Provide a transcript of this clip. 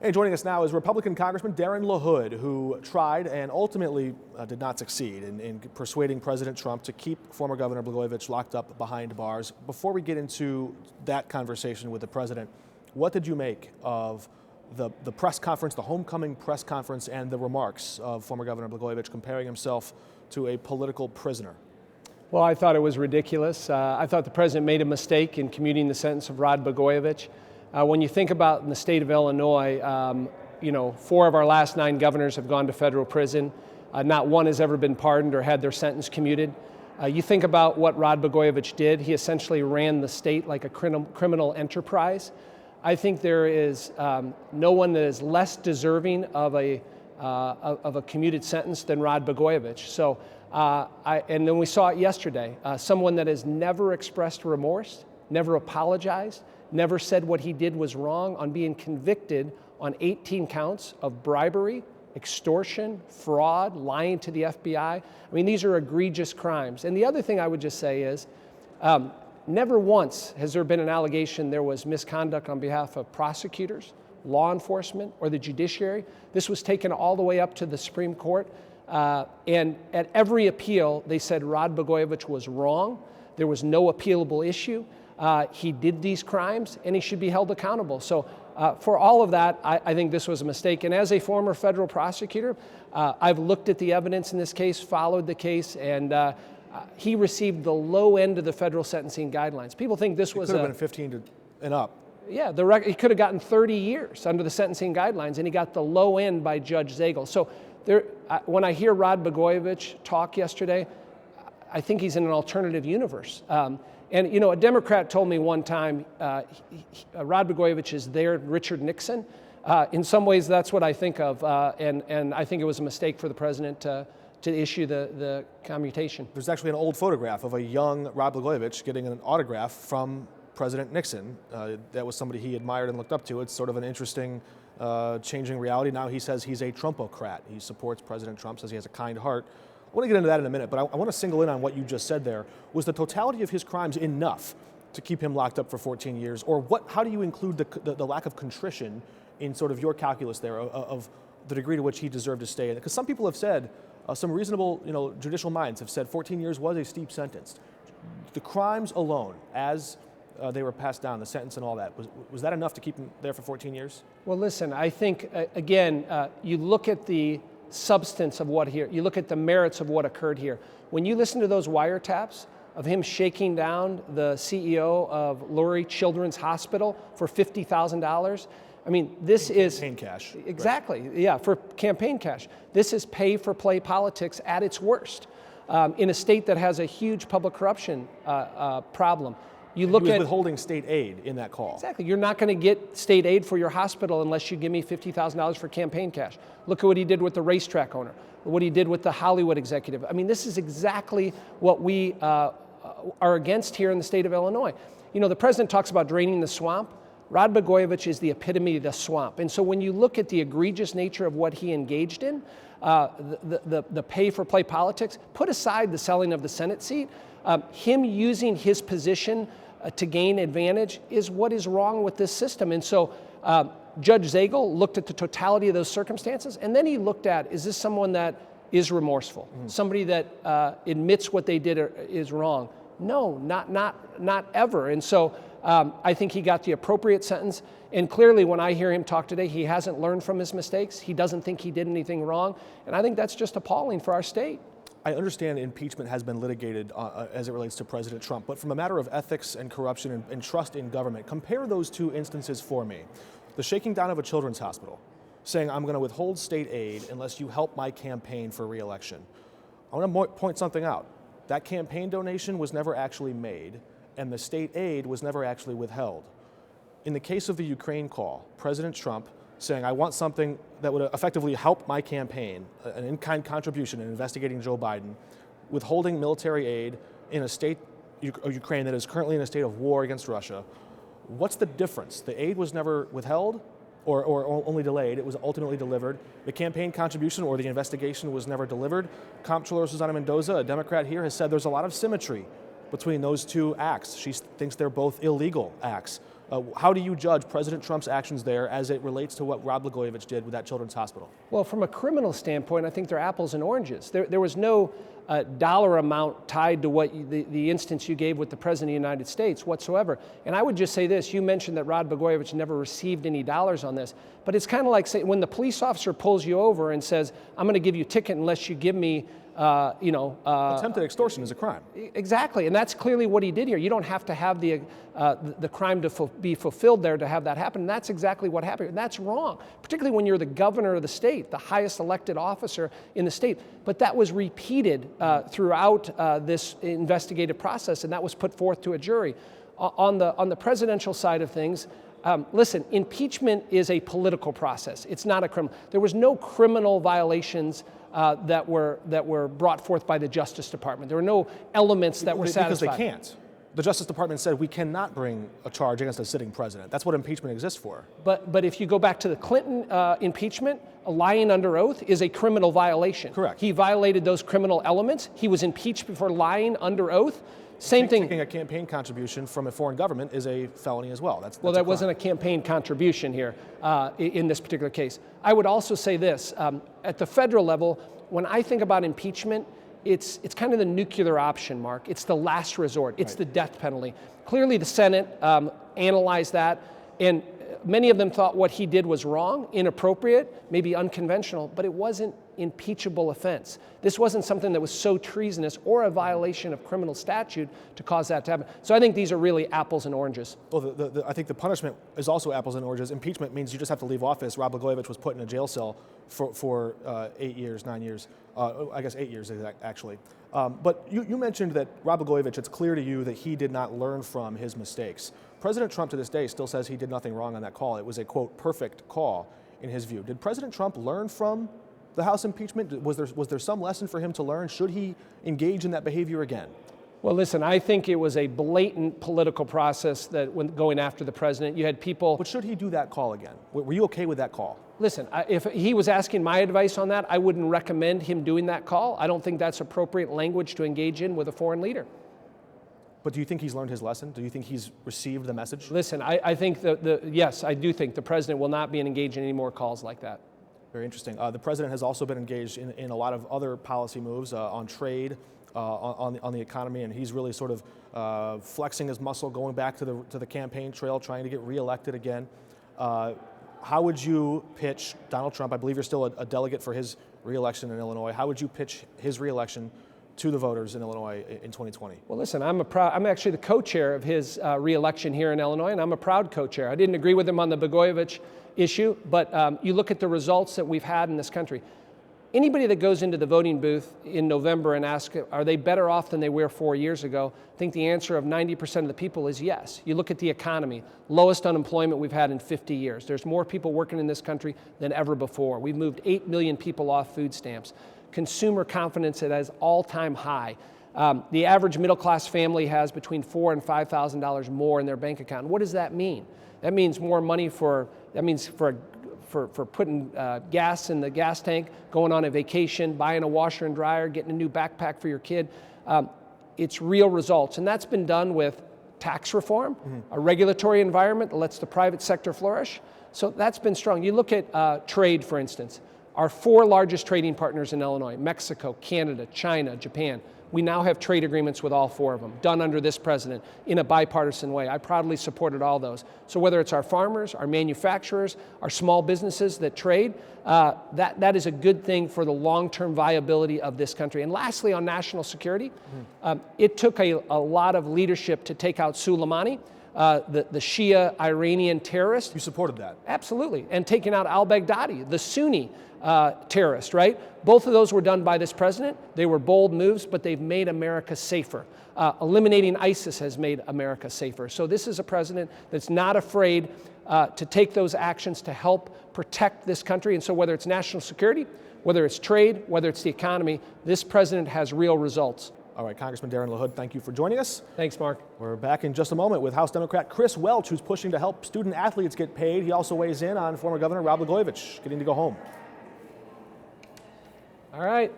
Hey, joining us now is Republican Congressman LaHood, who tried and ultimately did not succeed in persuading President Trump to keep former Governor Blagojevich locked up behind bars. Before we get into that conversation with the president, what did you make of the press conference, the homecoming press conference, and the remarks of former Governor Blagojevich comparing himself to a political prisoner? Well, I thought it was ridiculous. I thought the president made a mistake in commuting the sentence of Rod Blagojevich. When you think about in the state of Illinois, 4 of our last 9 governors have gone to federal prison. Not one has ever been pardoned or had their sentence commuted. You think about what Rod Blagojevich did. He essentially ran the state like a criminal enterprise. I think there is no one that is less deserving of a commuted sentence than Rod Blagojevich. So, and then we saw it yesterday. Someone that has never expressed remorse, never apologized, never said what he did was wrong, on being convicted on 18 counts of bribery, extortion, fraud, lying to the FBI. I mean, these are egregious crimes. And the other thing I would just say is, never once has there been an allegation there was misconduct on behalf of prosecutors, law enforcement, or the judiciary. This was taken all the way up to the Supreme Court. And at every appeal, they said Rod Blagojevich was wrong. There was no appealable issue. He did these crimes, and he should be held accountable. So for all of that, I think this was a mistake. And as a former federal prosecutor, I've looked at the evidence in this case, followed the case, and he received the low end of the federal sentencing guidelines. People think this was could have been 15 and up. Yeah, he could have gotten 30 years under the sentencing guidelines, and he got the low end by Judge Zagel. So when I hear Rod Blagojevich talk yesterday, I think he's in an alternative universe. And a Democrat told me one time, Rod Blagojevich is their Richard Nixon. In some ways, that's what I think of, and I think it was a mistake for the president to issue the commutation. There's actually an old photograph of a young Rod Blagojevich getting an autograph from President Nixon. That was somebody he admired and looked up to. It's sort of an interesting changing reality. Now he says he's a Trumpocrat. He supports President Trump, says he has a kind heart. I want to get into that in a minute, but I want to single in on what you just said there. Was the totality of his crimes enough to keep him locked up for 14 years? Or how do you include the lack of contrition in sort of your calculus there of the degree to which he deserved to stay? Because some people have said, some reasonable judicial minds have said 14 years was a steep sentence. The crimes alone, as they were passed down, the sentence and all that, was that enough to keep him there for 14 years? Well, listen, I think, again, you look at the substance of what here, you look at the merits of what occurred here. When you listen to those wiretaps of him shaking down the CEO of Lurie Children's Hospital for $50,000, I mean, this is campaign cash. Exactly, right. Yeah, for campaign cash. This is pay-for-play politics at its worst in a state that has a huge public corruption problem. You look at withholding state aid in that call. Exactly. You're not going to get state aid for your hospital unless you give me $50,000 for campaign cash. Look at what he did with the racetrack owner, what he did with the Hollywood executive. I mean, this is exactly what we are against here in the state of Illinois. The president talks about draining the swamp. Rod Blagojevich is the epitome of the swamp. And so when you look at the egregious nature of what he engaged in, the pay-for-play politics, put aside the selling of the Senate seat, him using his position to gain advantage is what is wrong with this system. And so Judge Zagel looked at the totality of those circumstances, and then he looked at, is this someone that is remorseful? Somebody that admits what they did is wrong? No, not ever. And so I think he got the appropriate sentence. And clearly, when I hear him talk today, he hasn't learned from his mistakes. He doesn't think he did anything wrong. And I think that's just appalling for our state. I understand impeachment has been litigated as it relates to President Trump, but from a matter of ethics and corruption and trust in government, compare those two instances for me. The shaking down of a children's hospital, saying I'm going to withhold state aid unless you help my campaign for re-election. I want to point something out. That campaign donation was never actually made, and the state aid was never actually withheld. In the case of the Ukraine call, President Trump saying, I want something that would effectively help my campaign, an in-kind contribution in investigating Joe Biden, withholding military aid in a state, Ukraine, that is currently in a state of war against Russia. What's the difference? The aid was never withheld or only delayed. It was ultimately delivered. The campaign contribution or the investigation was never delivered. Comptroller Susana Mendoza, a Democrat here, has said there's a lot of symmetry between those two acts. She thinks they're both illegal acts. How do you judge President Trump's actions there as it relates to what Rod Blagojevich did with that children's hospital? Well, from a criminal standpoint, I think they're apples and oranges. There was no dollar amount tied to what the instance you gave with the President of the United States whatsoever. And I would just say this, you mentioned that Rod Blagojevich never received any dollars on this, but it's kind of like when the police officer pulls you over and says, I'm going to give you a ticket unless you give me attempted extortion is a crime. Exactly, and that's clearly what he did here. You don't have to have the crime to be fulfilled there to have that happen, and that's exactly what happened. And that's wrong, particularly when you're the governor of the state, the highest elected officer in the state. But that was repeated throughout this investigative process, and that was put forth to a jury. On the presidential side of things, listen, impeachment is a political process. It's not a criminal. There was no criminal violations that were brought forth by the Justice Department. There were no elements that were satisfied. Because they can't. The Justice Department said we cannot bring a charge against a sitting president. That's what impeachment exists for. But if you go back to the Clinton impeachment, lying under oath is a criminal violation. Correct. He violated those criminal elements. He was impeached for lying under oath. Same thing. Taking a campaign contribution from a foreign government is a felony as well. That's that wasn't a campaign contribution here in this particular case. I would also say this, at the federal level, when I think about impeachment, it's kind of the nuclear option, Mark. It's the last resort. It's the death penalty. Clearly the Senate analyzed that, and many of them thought what he did was wrong, inappropriate, maybe unconventional, but it wasn't impeachable offense. This wasn't something that was so treasonous or a violation of criminal statute to cause that to happen. So I think these are really apples and oranges. Well, I think the punishment is also apples and oranges. Impeachment means you just have to leave office. Rod Blagojevich was put in a jail cell for 8 years, 9 years, I guess 8 years actually. But you mentioned that Rod Blagojevich, it's clear to you that he did not learn from his mistakes. President Trump to this day still says he did nothing wrong on that call. It was a, quote, perfect call in his view. Did President Trump learn from the House impeachment? Was there some lesson for him to learn? Should he engage in that behavior again? Well, listen, I think it was a blatant political process that when going after the president, you had people. But should he do that call again? Were you okay with that call? Listen, if he was asking my advice on that, I wouldn't recommend him doing that call. I don't think that's appropriate language to engage in with a foreign leader. But do you think he's learned his lesson? Do you think he's received the message? Listen, I think yes, I do think the president will not be engaged in any more calls like that. Very interesting. The president has also been engaged in a lot of other policy moves on trade, on the economy, and he's really sort of flexing his muscle, going back to the campaign trail, trying to get reelected again. How would you pitch Donald Trump? I believe you're still a delegate for his reelection in Illinois. How would you pitch his reelection to the voters in Illinois in 2020? Well, listen, I'm actually the co-chair of his reelection here in Illinois, and I'm a proud co-chair. I didn't agree with him on the Blagojevich issue, but you look at the results that we've had in this country. Anybody that goes into the voting booth in November and asks, are they better off than they were 4 years ago? I think the answer of 90% of the people is yes. You look at the economy, lowest unemployment we've had in 50 years. There's more people working in this country than ever before. We've moved 8 million people off food stamps. Consumer confidence at an all-time high. The average middle-class family has between $4,000 and $5,000 more in their bank account. What does that mean? That means more money for putting gas in the gas tank, going on a vacation, buying a washer and dryer, getting a new backpack for your kid. It's real results, and that's been done with tax reform, a regulatory environment that lets the private sector flourish. So that's been strong. You look at trade, for instance. Our 4 largest trading partners in Illinois, Mexico, Canada, China, Japan. We now have trade agreements with all 4 of them, done under this president in a bipartisan way. I proudly supported all those. So whether it's our farmers, our manufacturers, our small businesses that trade, that is a good thing for the long-term viability of this country. And lastly, on national security, it took a lot of leadership to take out Soleimani, the Shia Iranian terrorist. You supported that? Absolutely. And taking out al-Baghdadi, the Sunni terrorist, right? Both of those were done by this president. They were bold moves, but they've made America safer. Eliminating ISIS has made America safer. So this is a president that's not afraid to take those actions to help protect this country. And so whether it's national security, whether it's trade, whether it's the economy, this president has real results. All right, Congressman Darren LaHood, thank you for joining us. Thanks, Mark. We're back in just a moment with House Democrat Chris Welch, who's pushing to help student athletes get paid. He also weighs in on former Governor Rod Blagojevich getting to go home. All right.